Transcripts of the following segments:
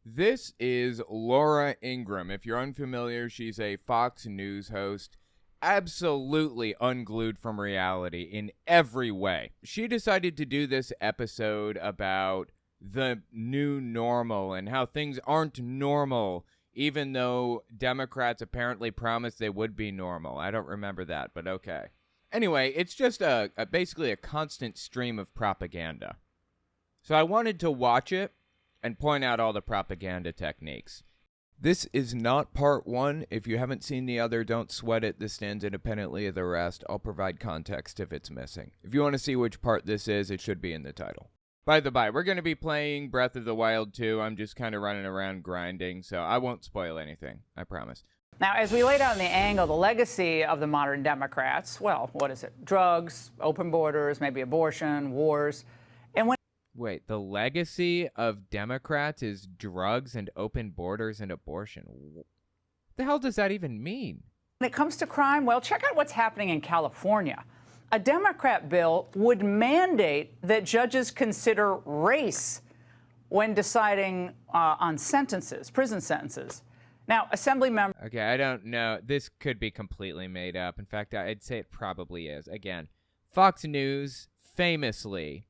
This is Laura Ingraham. If you're unfamiliar, she's a Fox News host, absolutely unglued from reality in every way. She decided to do this episode about the new normal and how things aren't normal, even though Democrats apparently promised they would be normal. I don't remember that, but okay. Anyway, it's just basically a constant stream of propaganda. So I wanted to watch it and point out all the propaganda techniques. This is not part one. If you haven't seen the other, don't sweat it. This stands independently of the rest. I'll provide context if it's missing. If you want to see which part this is, it should be in the title. By the by, we're going to be playing Breath of the Wild 2. I'm just kind of running around grinding, so I won't spoil anything. I promise. Now, as we laid out in the angle, the legacy of the modern Democrats, well, what is it? Drugs, open borders, maybe abortion, wars. And when Wait, the legacy of Democrats is drugs and open borders and abortion. What the hell does that even mean? it comes to crime, well, check out what's happening in California. A Democrat bill would mandate that judges consider race when deciding on sentences, prison sentences. Now, Assembly member... Okay, I don't know. This could be completely made up. In fact, I'd say it probably is. Again, Fox News famously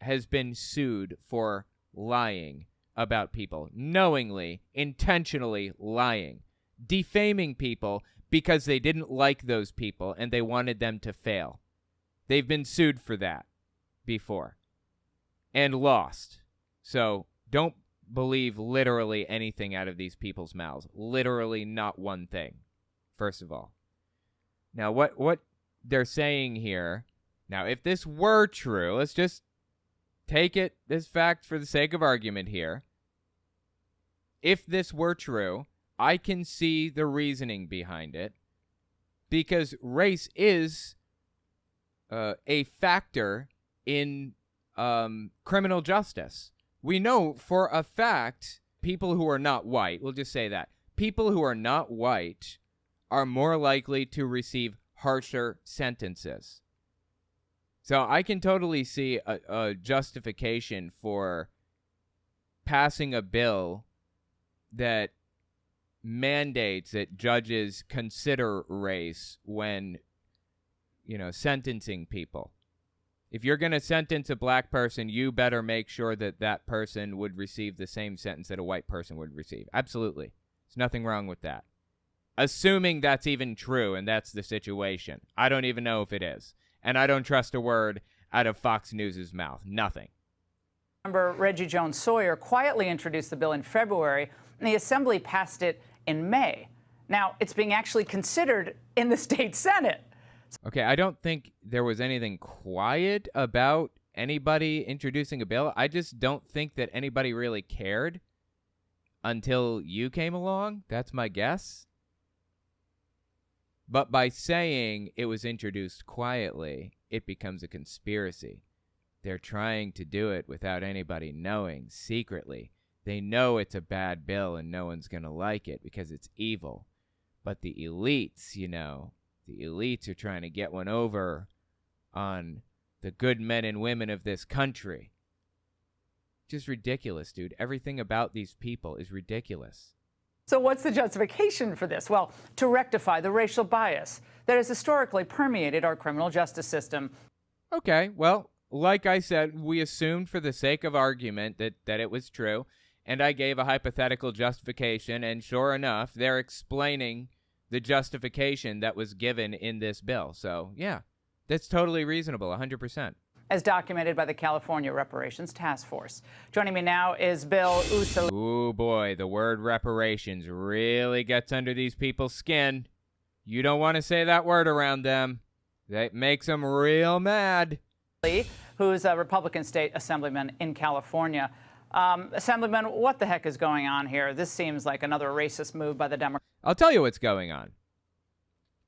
has been sued for lying about people, knowingly, intentionally lying, defaming people because they didn't like those people and they wanted them to fail. They've been sued for that before and lost. So don't believe literally anything out of these people's mouths. Literally not one thing, first of all. Now, what they're saying here, now, if this were true, let's just take it as fact for the sake of argument here. If this were true, I can see the reasoning behind it because race is a factor in criminal justice. We know for a fact people who are not white, we'll just say that, people who are not white are more likely to receive harsher sentences. So I can totally see a justification for passing a bill that mandates that judges consider race when, sentencing people. If you're going to sentence a black person, you better make sure that that person would receive the same sentence that a white person would receive. Absolutely. There's nothing wrong with that. Assuming that's even true and that's the situation. I don't even know if it is. And I don't trust a word out of Fox News' mouth. Nothing. Member Reggie Jones-Sawyer quietly introduced the bill in February, and the Assembly passed it in May. Now, it's being actually considered in the state Senate. Okay, I don't think there was anything quiet about anybody introducing a bill. I just don't think that anybody really cared until you came along. That's my guess. But by saying it was introduced quietly, it becomes a conspiracy. They're trying to do it without anybody knowing, secretly. They know it's a bad bill and no one's going to like it because it's evil. But the elites, the elites are trying to get one over on the good men and women of this country. Just ridiculous, dude. Everything about these people is ridiculous. So what's the justification for this? Well, to rectify the racial bias that has historically permeated our criminal justice system. Okay, well, like I said, we assumed for the sake of argument that it was true, and I gave a hypothetical justification, and sure enough, they're explaining the justification that was given in this bill. So, yeah, that's totally reasonable, 100%. As documented by the California Reparations Task Force. Joining me now is Bill Uso. Ooh, boy, the word reparations really gets under these people's skin. You don't want to say that word around them. That makes them real mad. Who's a Republican state assemblyman in California. Assemblyman, what the heck is going on here? This seems like another racist move by the Democrats. I'll tell you what's going on.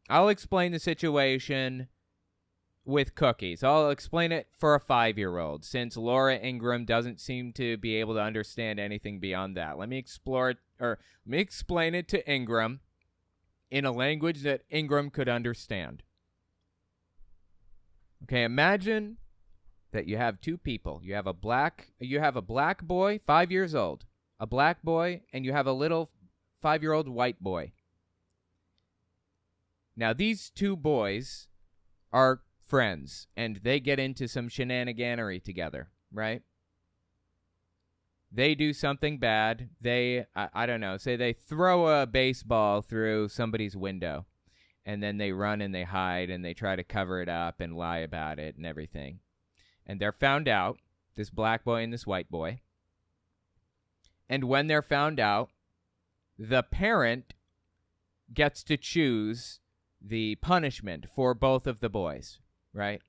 I'll explain the situation with cookies. I'll explain it for a 5-year-old, since Laura Ingraham doesn't seem to be able to understand anything beyond that. Let me explain it to Ingraham in a language that Ingraham could understand. Okay, imagine that you have two people. You have a black boy, 5 years old, a black boy, and you have a little 5-year-old white boy. Now, these two boys are friends, and they get into some shenaniganery together, right? They do something bad. I don't know, say they throw a baseball through somebody's window, and then they run and they hide, and they try to cover it up and lie about it and everything. And they're found out, this black boy and this white boy. And when they're found out, the parent gets to choose the punishment for both of the boys, right?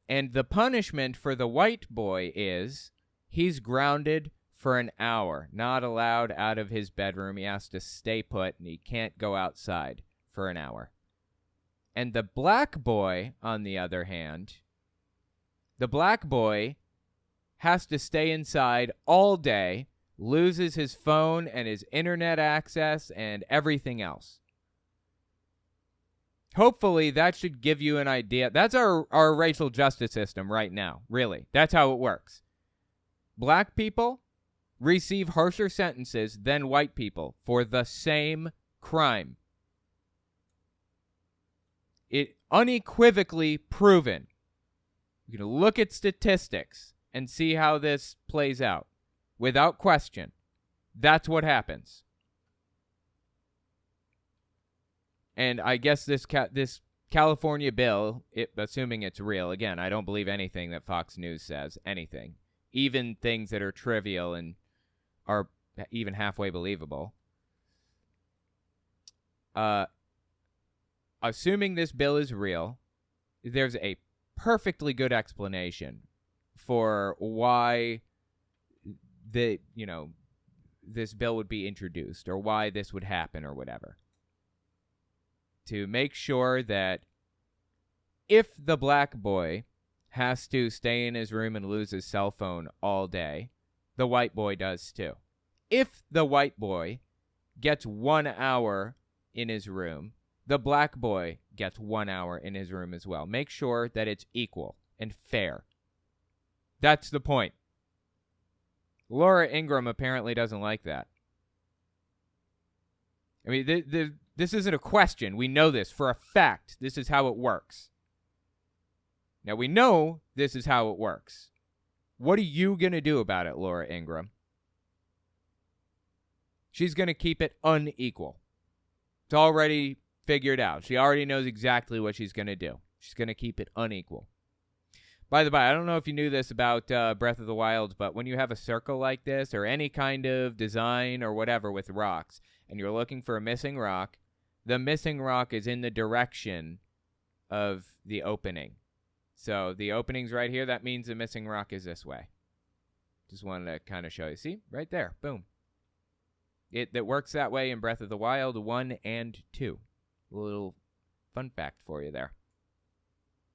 And the punishment for the white boy is he's grounded for an hour, not allowed out of his bedroom. He has to stay put, and he can't go outside for an hour. And the black boy, on the other hand, the black boy has to stay inside all day, loses his phone and his internet access and everything else. Hopefully, that should give you an idea. That's our racial justice system right now, really. That's how it works. Black people receive harsher sentences than white people for the same crime. It unequivocally proven. You can look at statistics and see how this plays out. Without question, that's what happens. And I guess this California bill, assuming it's real, again, I don't believe anything that Fox News says, anything. Even things that are trivial and are even halfway believable. Assuming this bill is real, there's a perfectly good explanation for why this bill would be introduced, or why this would happen, or whatever. To make sure that if the black boy has to stay in his room and lose his cell phone all day, the white boy does too. If the white boy gets 1 hour in his room, the black boy gets 1 hour in his room as well. Make sure that it's equal and fair. That's the point. Laura Ingraham apparently doesn't like that. I mean, this isn't a question. We know this for a fact. This is how it works. Now, we know this is how it works. What are you going to do about it, Laura Ingraham? She's going to keep it unequal. It's already figured out. She already knows exactly what she's going to do. She's going to keep it unequal. By the way, I don't know if you knew this about Breath of the Wild, but when you have a circle like this, or any kind of design or whatever with rocks, and you're looking for a missing rock, the missing rock is in the direction of the opening. So the opening's right here. That means the missing rock is this way. Just wanted to kind of show you. See? Right there. Boom. That works that way in Breath of the Wild 1 and 2. A little fun fact for you there.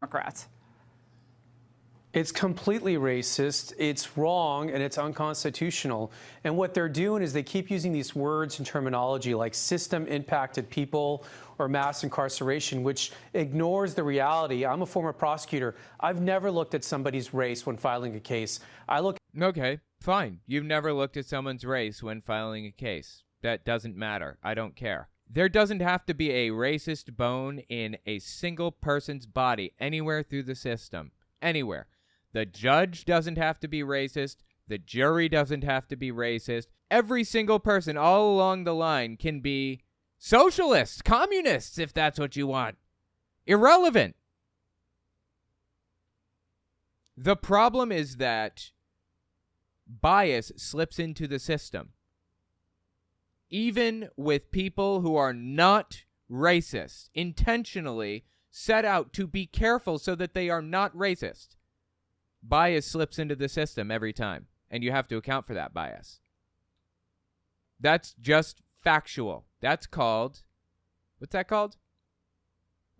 Democrats. It's completely racist, it's wrong, and it's unconstitutional. And what they're doing is they keep using these words and terminology like system-impacted people or mass incarceration, which ignores the reality. I'm a former prosecutor. I've never looked at somebody's race when filing a case. Okay, fine. You've never looked at someone's race when filing a case. That doesn't matter. I don't care. There doesn't have to be a racist bone in a single person's body anywhere through the system. Anywhere. The judge doesn't have to be racist. The jury doesn't have to be racist. Every single person all along the line can be socialists, communists, if that's what you want. Irrelevant. The problem is that bias slips into the system. Even with people who are not racist, intentionally set out to be careful so that they are not racist. Bias slips into the system every time, and you have to account for that bias. That's just factual. That's called, what's that called?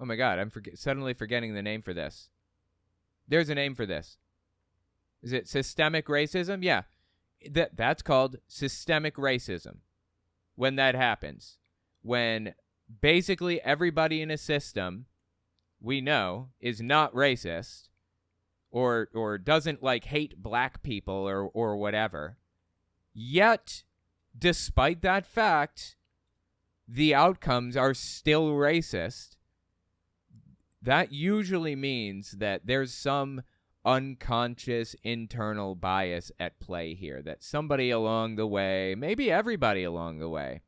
Oh my God, I'm suddenly forgetting the name for this. There's a name for this. Is it systemic racism? Yeah, that's called systemic racism. When that happens, when basically everybody in a system we know is not racist, or doesn't hate black people or whatever, Yet, despite that fact, the outcomes are still racist. That usually means that there's some unconscious internal bias at play here, that somebody along the way, maybe everybody along the way,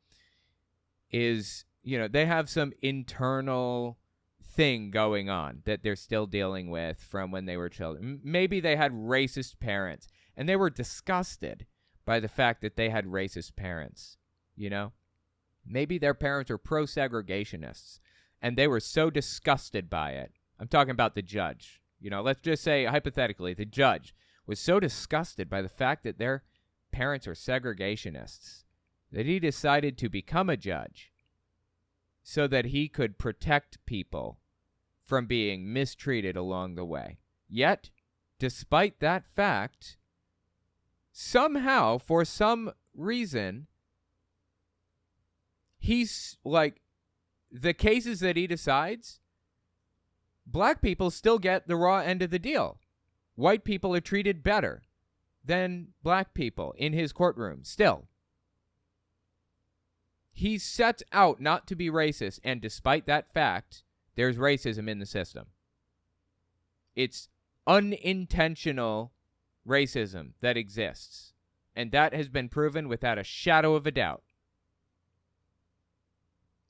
is, they have some internal thing going on that they're still dealing with from when they were children. Maybe they had racist parents and they were disgusted by the fact that they had racist parents, Maybe their parents were pro-segregationists and they were so disgusted by it. I'm talking about the judge. Let's just say, hypothetically, the judge was so disgusted by the fact that their parents are segregationists that he decided to become a judge so that he could protect people from being mistreated along the way. Yet, despite that fact, somehow, for some reason, he's like, the cases that he decides, black people still get the raw end of the deal. White people are treated better than black people in his courtroom still. He sets out not to be racist, and despite that fact, there's racism in the system. It's unintentional racism that exists, and that has been proven without a shadow of a doubt.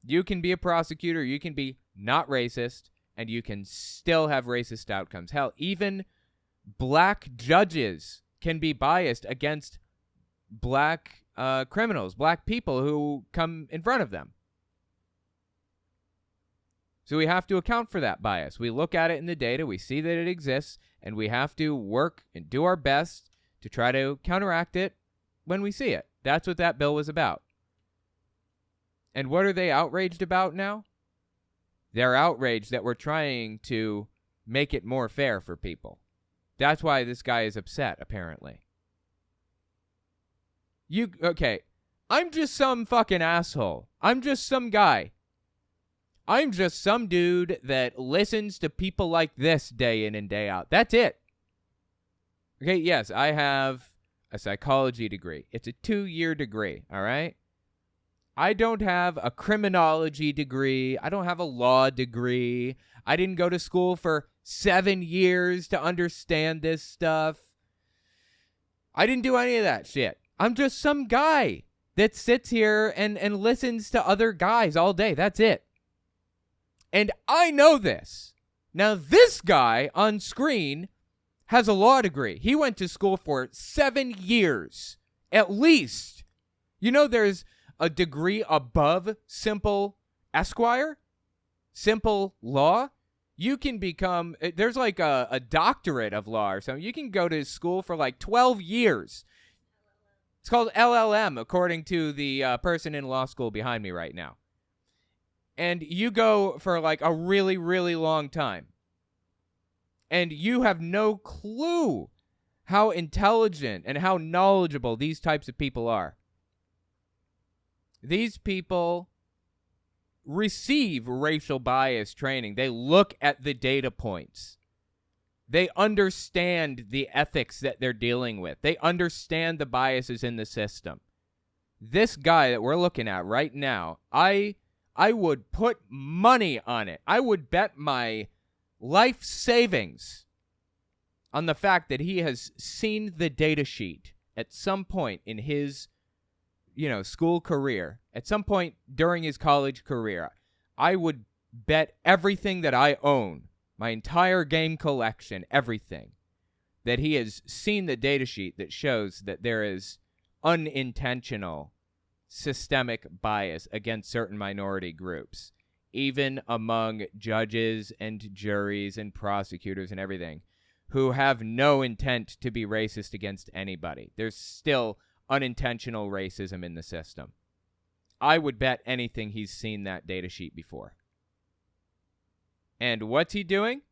You can be a prosecutor, you can be not racist, and you can still have racist outcomes. Hell, even black judges can be biased against black criminals, black people who come in front of them. So we have to account for that bias. We look at it in the data, we see that it exists, and we have to work and do our best to try to counteract it when we see it. That's what that bill was about. And what are they outraged about now? They're outraged that we're trying to make it more fair for people. That's why this guy is upset, apparently. Okay, I'm just some fucking asshole. I'm just some guy. I'm just some dude that listens to people like this day in and day out. That's it. Okay, yes, I have a psychology degree. It's a 2-year degree, all right? I don't have a criminology degree. I don't have a law degree. I didn't go to school for 7 years to understand this stuff. I didn't do any of that shit. I'm just some guy that sits here and listens to other guys all day. That's it. And I know this. Now, this guy on screen has a law degree. He went to school for 7 years, at least. There's a degree above simple Esquire, simple law. You can become, there's like a doctorate of law or something. You can go to school for like 12 years. It's called LLM, according to the person in law school behind me right now. And you go for like a really, really long time. And you have no clue how intelligent and how knowledgeable these types of people are. These people receive racial bias training. They look at the data points. They understand the ethics that they're dealing with. They understand the biases in the system. This guy that we're looking at right now, I would put money on it. I would bet my life savings on the fact that he has seen the data sheet at some point in his school career, at some point during his college career. I would bet everything that I own, my entire game collection, everything, that he has seen the data sheet that shows that there is unintentional systemic bias against certain minority groups, even among judges and juries and prosecutors and everything, who have no intent to be racist against anybody. There's still unintentional racism in the system. I would bet anything he's seen that data sheet before. And what's he doing?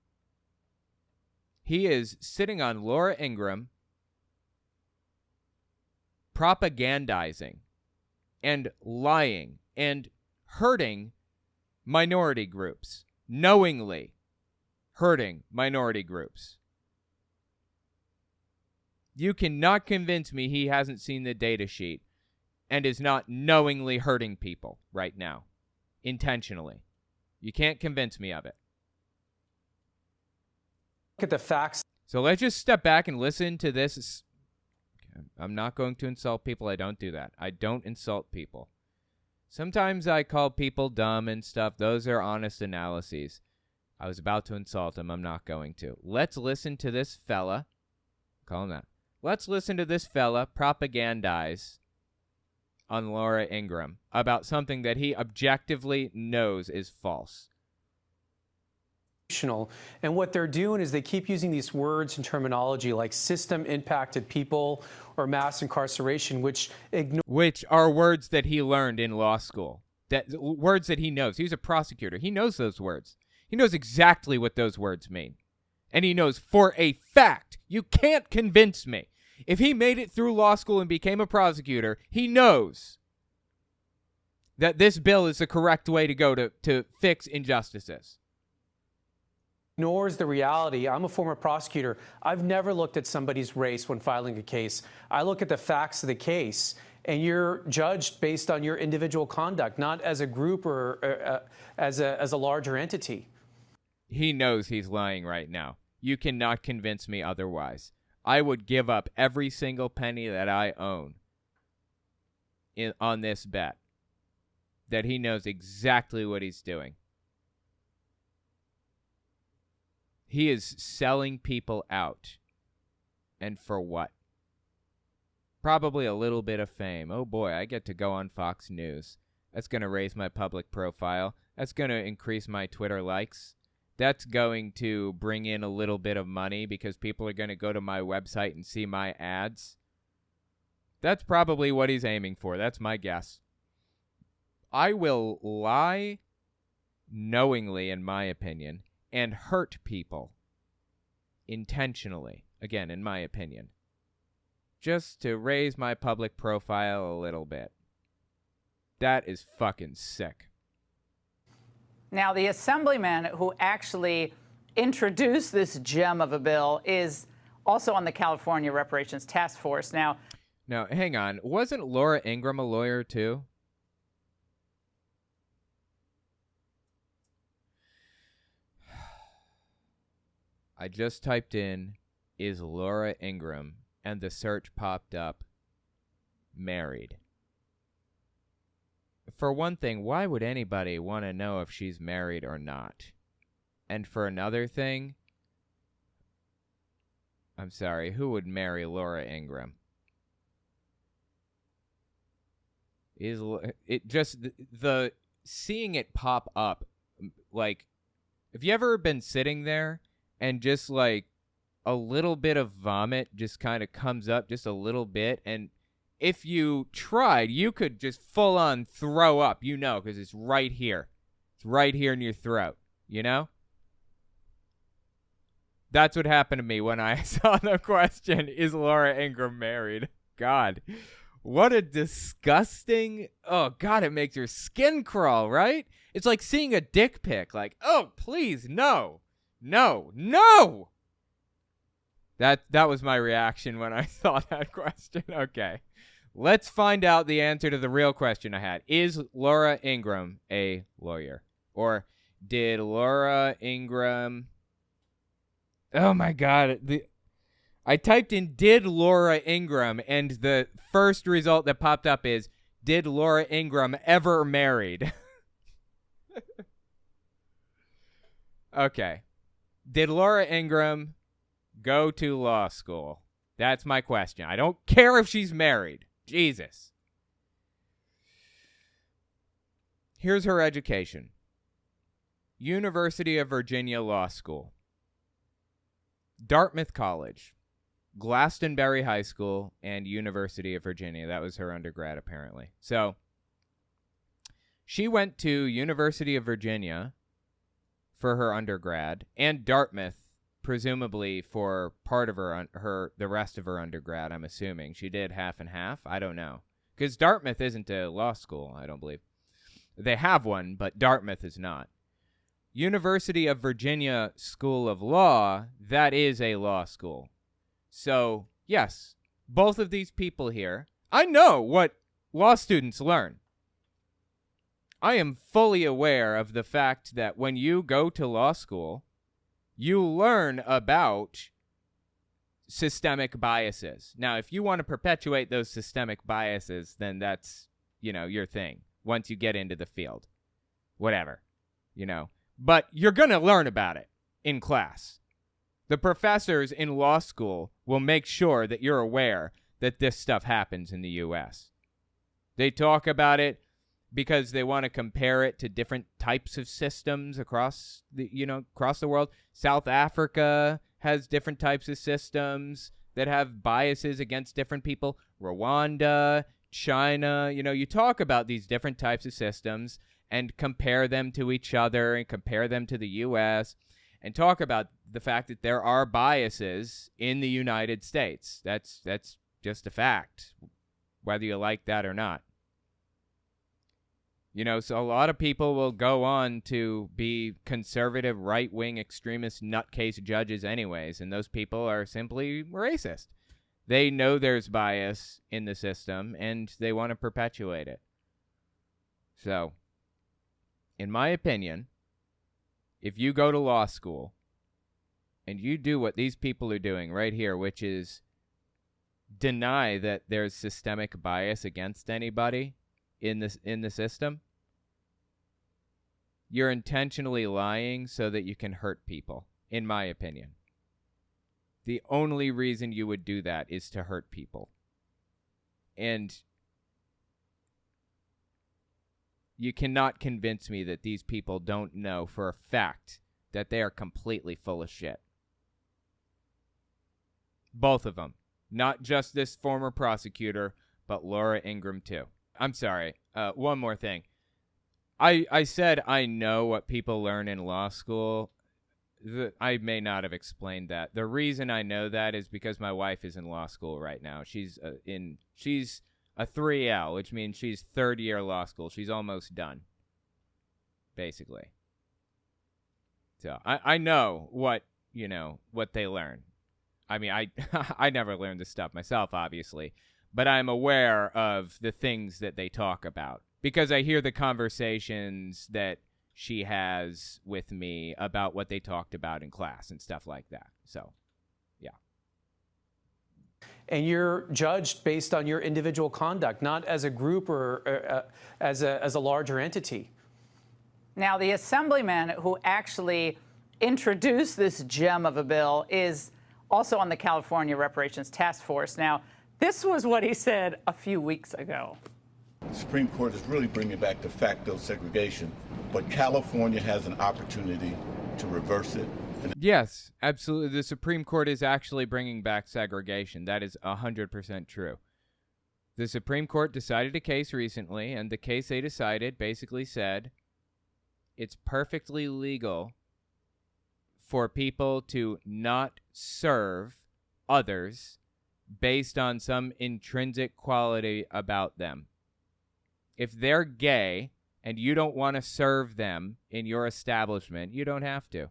He is sitting on Laura Ingraham, propagandizing and lying and hurting minority groups, knowingly hurting minority groups. You cannot convince me he hasn't seen the data sheet and is not knowingly hurting people right now, intentionally. You can't convince me of it. Look at the facts. So let's just step back and listen to this. I'm not going to insult people. I don't do that. I don't insult people. Sometimes I call people dumb and stuff. Those are honest analyses. I was about to insult him. I'm not going to. Let's listen to this fella. Call him that. Let's listen to this fella propagandize on Laura Ingraham about something that he objectively knows is false. And what they're doing is they keep using these words and terminology like system impacted people or mass incarceration, which are words that he learned in law school. Words that he knows. He's a prosecutor. He knows those words. He knows exactly what those words mean. And he knows for a fact, you can't convince me. If he made it through law school and became a prosecutor, he knows that this bill is the correct way to go to fix injustices. Ignores the reality. I'm a former prosecutor. I've never looked at somebody's race when filing a case. I look at the facts of the case, and you're judged based on your individual conduct, not as a group or as a larger entity. He knows he's lying right now. You cannot convince me otherwise. I would give up every single penny that I own on this bet that he knows exactly what he's doing. He is selling people out. And for what? Probably a little bit of fame. Oh boy, I get to go on Fox News. That's going to raise my public profile. That's going to increase my Twitter likes. That's going to bring in a little bit of money because people are going to go to my website and see my ads. That's probably what he's aiming for. That's my guess. I will lie knowingly, in my opinion, and hurt people intentionally, again, in my opinion, just to raise my public profile a little bit. That is fucking sick. Now, the assemblyman who actually introduced this gem of a bill is also on the California Reparations Task Force. Now, hang on. Wasn't Laura Ingraham a lawyer too? I just typed in, is Laura Ingraham, and the search popped up, married. For one thing, why would anybody want to know if she's married or not? And for another thing, I'm sorry, who would marry Laura Ingraham? Is it just the seeing it pop up, like, have you ever been sitting there and just like a little bit of vomit just kind of comes up just a little bit, and if you tried, you could just full on throw up, because it's right here. It's right here in your throat, That's what happened to me when I saw the question, is Laura Ingraham married? God, what a disgusting, oh God, it makes your skin crawl, right? It's like seeing a dick pic, like, oh, please, no. That was my reaction when I saw that question. Okay. Let's find out the answer to the real question I had. Is Laura Ingraham a lawyer? Or did Laura Ingraham... Oh my God. I typed in, did Laura Ingraham, and the first result that popped up is, did Laura Ingraham ever married? Okay. Did Laura Ingraham go to law school? That's my question. I don't care if she's married. Jesus. Here's her education. University of Virginia Law School. Dartmouth College. Glastonbury High School, and University of Virginia. That was her undergrad, apparently. So, she went to University of Virginia for her undergrad, and Dartmouth, presumably for part of the rest of her undergrad, I'm assuming. She did half and half. I don't know. Because Dartmouth isn't a law school, I don't believe. They have one, but Dartmouth is not. University of Virginia School of Law, that is a law school. So Yes, both of these people here, I know what law students learn. I am fully aware of the fact that when you go to law school, you learn about systemic biases. Now, if you want to perpetuate those systemic biases, then that's, your thing once you get into the field. Whatever, But you're going to learn about it in class. The professors in law school will make sure that you're aware that this stuff happens in the U.S. They talk about it because they want to compare it to different types of systems across the world. South Africa has different types of systems that have biases against different people. Rwanda, China, you talk about these different types of systems and compare them to each other and compare them to the U.S. and talk about the fact that there are biases in the United States. That's just a fact, whether you like that or not. So a lot of people will go on to be conservative, right-wing, extremist, nutcase judges anyways, and those people are simply racist. They know there's bias in the system, and they want to perpetuate it. So, in my opinion, if you go to law school and you do what these people are doing right here, which is deny that there's systemic bias against anybody in the system, you're intentionally lying so that you can hurt people, in my opinion. The only reason you would do that is to hurt people. And you cannot convince me that these people don't know for a fact that they are completely full of shit. Both of them. Not just this former prosecutor, but Laura Ingraham too. I'm sorry. One more thing. I said I know what people learn in law school. I may not have explained that. The reason I know that is because my wife is in law school right now. She's a 3L, which means she's third year law school. She's almost done, basically. So I know what they learn. I mean, I never learned this stuff myself, obviously, but I'm aware of the things that they talk about because I hear the conversations that she has with me about what they talked about in class and stuff like that. So, yeah. And you're judged based on your individual conduct, not as a group or as a larger entity. Now, the assemblyman who actually introduced this gem of a bill is also on the California Reparations Task Force. Now, this was what he said a few weeks ago. The Supreme Court is really bringing back de facto segregation, but California has an opportunity to reverse it. Yes, absolutely. The Supreme Court is actually bringing back segregation. That is 100% true. The Supreme Court decided a case recently, and the case they decided basically said it's perfectly legal for people to not serve others based on some intrinsic quality about them. If they're gay and you don't want to serve them in your establishment, you don't have to.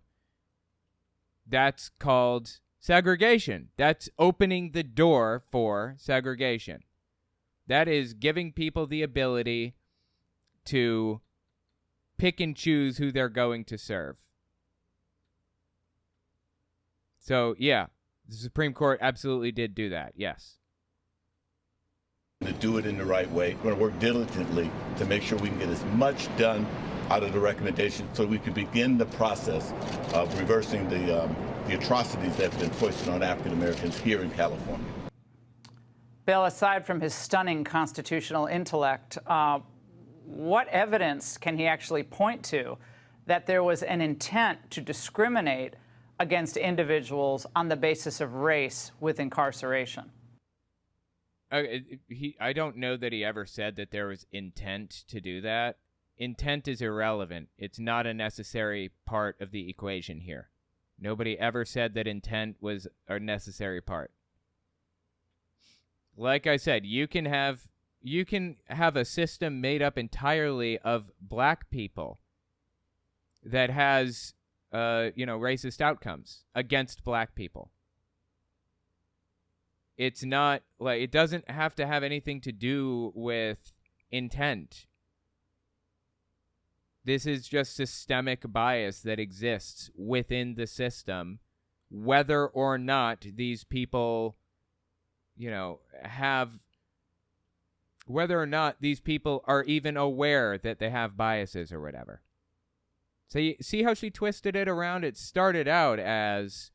That's called segregation. That's opening the door for segregation. That is giving people the ability to pick and choose who they're going to serve. So, yeah, the Supreme Court absolutely did do that, yes. To do it in the right way. We're going to work diligently to make sure we can get as much done out of the recommendation so we can begin the process of reversing the atrocities that have been foisted on African Americans here in California. Bill, aside from his stunning constitutional intellect, what evidence can he actually point to that there was an intent to discriminate against individuals on the basis of race with incarceration? I don't know that he ever said that there was intent to do that. Intent is irrelevant. It's not a necessary part of the equation here. Nobody ever said that intent was a necessary part. Like I said, you can have a system made up entirely of black people that has racist outcomes against black people. It's not like it doesn't have to have anything to do with intent. This is just systemic bias that exists within the system, whether or not these people, whether or not these people are even aware that they have biases or whatever. So you see how she twisted it around? It started out as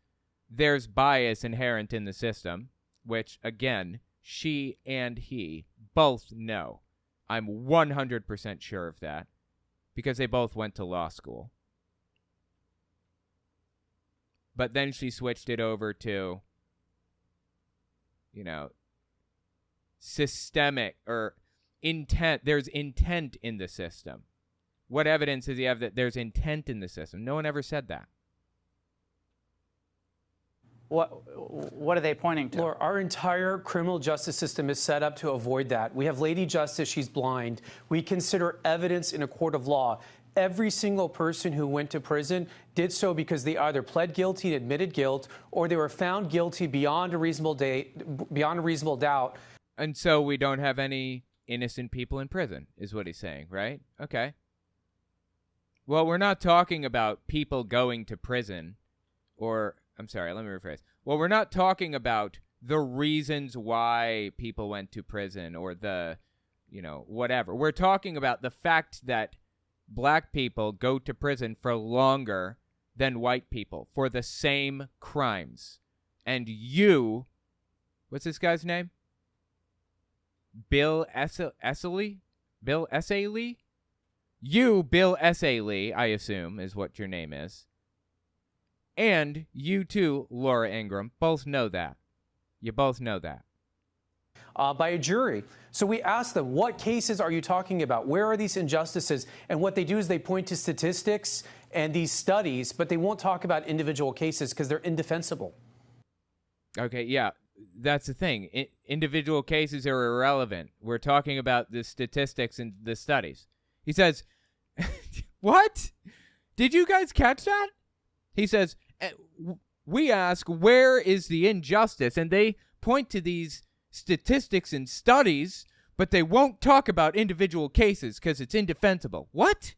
there's bias inherent in the system, which, again, she and he both know. I'm 100% sure of that because they both went to law school. But then she switched it over to, systemic or intent. There's intent in the system. What evidence does he have that there's intent in the system? No one ever said that. What are they pointing to? Laura, our entire criminal justice system is set up to avoid that. We have Lady Justice, she's blind. We consider evidence in a court of law. Every single person who went to prison did so because they either pled guilty and admitted guilt, or they were found guilty beyond a reasonable doubt. And so we don't have any innocent people in prison, is what he's saying, right? Okay. Well, we're not talking about people going to prison, or, I'm sorry, let me rephrase. Well, we're not talking about the reasons why people went to prison or the, whatever. We're talking about the fact that black people go to prison for longer than white people for the same crimes. And you, what's this guy's name? Bill Esseley? Bill Esseley? You, Bill Esseley, I assume, is what your name is. And you too, Laura Ingraham, both know that. You both know that. By a jury. So we asked them, what cases are you talking about? Where are these injustices? And what they do is they point to statistics and these studies, but they won't talk about individual cases because they're indefensible. Okay, yeah, that's the thing. Individual cases are irrelevant. We're talking about the statistics and the studies. He says, what? Did you guys catch that? He says, we ask, where is the injustice? And they point to these statistics and studies, but they won't talk about individual cases because it's indefensible. What?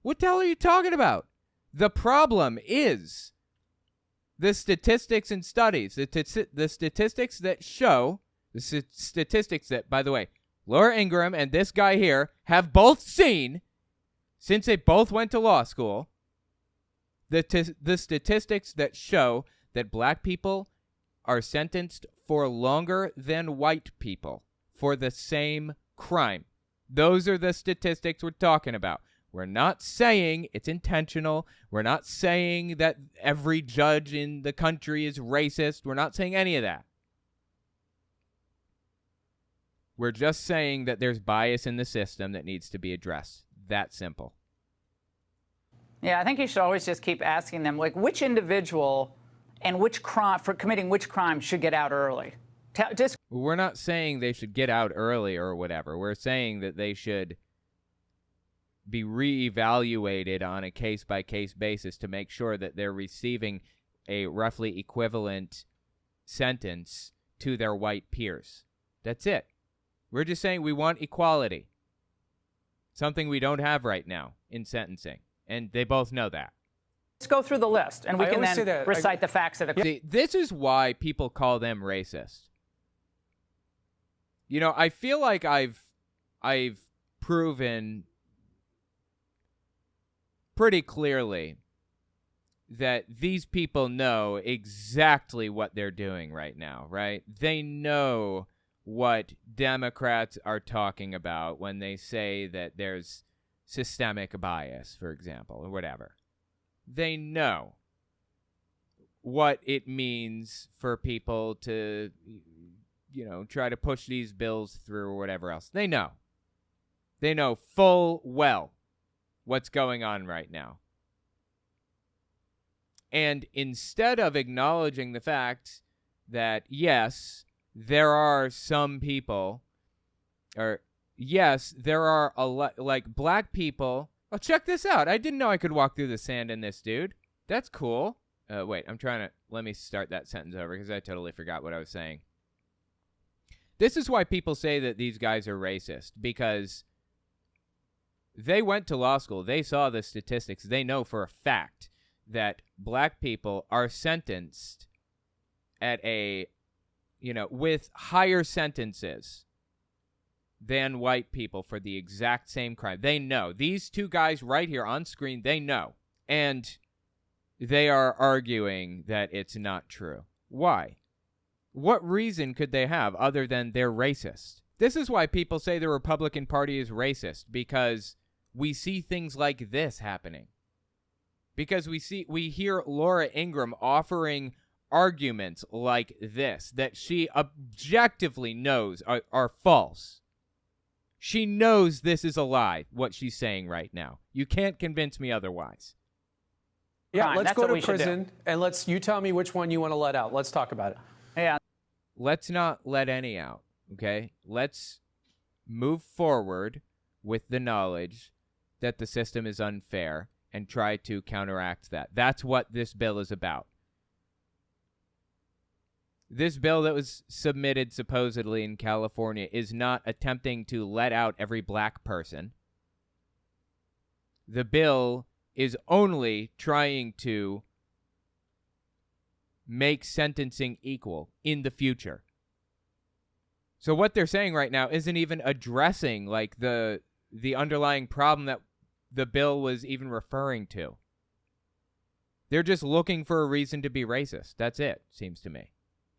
What the hell are you talking about? The problem is the statistics and studies, the statistics that show, the statistics that, by the way, Laura Ingraham and this guy here have both seen since they both went to law school, the statistics that show that black people are sentenced for longer than white people for the same crime. Those are the statistics we're talking about. We're not saying it's intentional. We're not saying that every judge in the country is racist. We're not saying any of that. We're just saying that there's bias in the system that needs to be addressed. That simple. Yeah, I think you should always just keep asking them, like, which individual and which crime, for committing which crime, should get out early. We're not saying they should get out early or whatever. We're saying that they should be reevaluated on a case-by-case basis to make sure that they're receiving a roughly equivalent sentence to their white peers. That's it. We're just saying we want equality. Something we don't have right now in sentencing. And they both know that. Let's go through the list, and we can then recite the facts of the... See, this is why people call them racist. I feel like I've proven pretty clearly that these people know exactly what they're doing right now, right? They know what Democrats are talking about when they say that there's systemic bias, for example, or whatever. They know what it means for people to, try to push these bills through or whatever else. They know. They know full well what's going on right now. And instead of acknowledging the fact that, yes, there are some people, or yes, there are a lot, like black people. Oh, check this out. I didn't know I could walk through the sand in this, dude. That's cool. Wait, let me start that sentence over because I totally forgot what I was saying. This is why people say that these guys are racist, because they went to law school. They saw the statistics. They know for a fact that black people are sentenced at with higher sentences than white people for the exact same crime. They know. These two guys right here on screen, they know. And they are arguing that it's not true. Why? What reason could they have other than they're racist? This is why people say the Republican Party is racist, because we see things like this happening. Because we hear Laura Ingraham offering arguments like this that she objectively knows are false. She knows this is a lie, what she's saying right now. You can't convince me otherwise. Yeah, Fine, let's that's go what to we should do. prison, and you tell me which one you want to let out. Let's talk about it. Yeah. Let's not let any out, okay? Let's move forward with the knowledge that the system is unfair and try to counteract that. That's what this bill is about. This bill that was submitted supposedly in California is not attempting to let out every black person. The bill is only trying to make sentencing equal in the future. So what they're saying right now isn't even addressing like the underlying problem that the bill was even referring to. They're just looking for a reason to be racist. That's it, seems to me.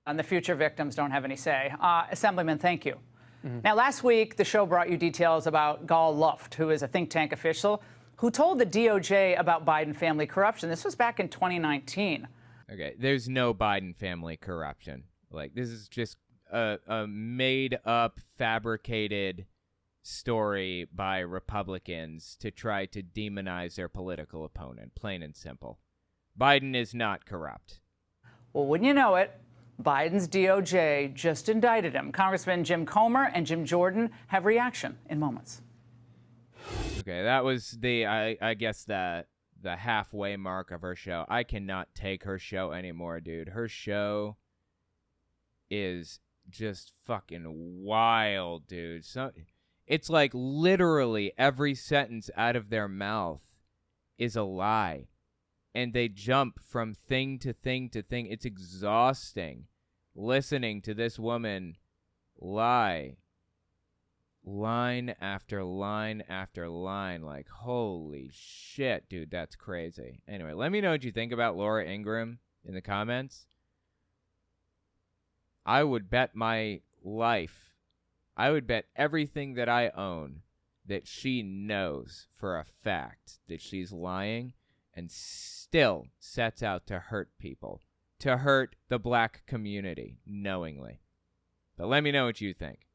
And the future victims don't have any say. Assemblyman, thank you. Now, last week, the show brought you details about Gal Luft, who is a think tank official who told the DOJ about Biden family corruption. This was back in 2019. Okay, there's no Biden family corruption. Like, this is just a made-up, fabricated story by Republicans to try to demonize their political opponent, plain and simple. Biden is not corrupt. Well, wouldn't you know it, Biden's DOJ just indicted him. Congressman Jim Comer and Jim Jordan have reaction in moments. Okay, that was I guess the halfway mark of her show. I cannot take her show anymore, dude. Her show is just fucking wild, dude. So it's like literally every sentence out of their mouth is a lie. And they jump from thing to thing to thing. It's exhausting listening to this woman lie. Line after line after line. Like, holy shit, dude, that's crazy. Anyway, let me know what you think about Laura Ingraham in the comments. I would bet my life, I would bet everything that I own that she knows for a fact that she's lying and still sets out to hurt people, to hurt the black community knowingly. But let me know what you think.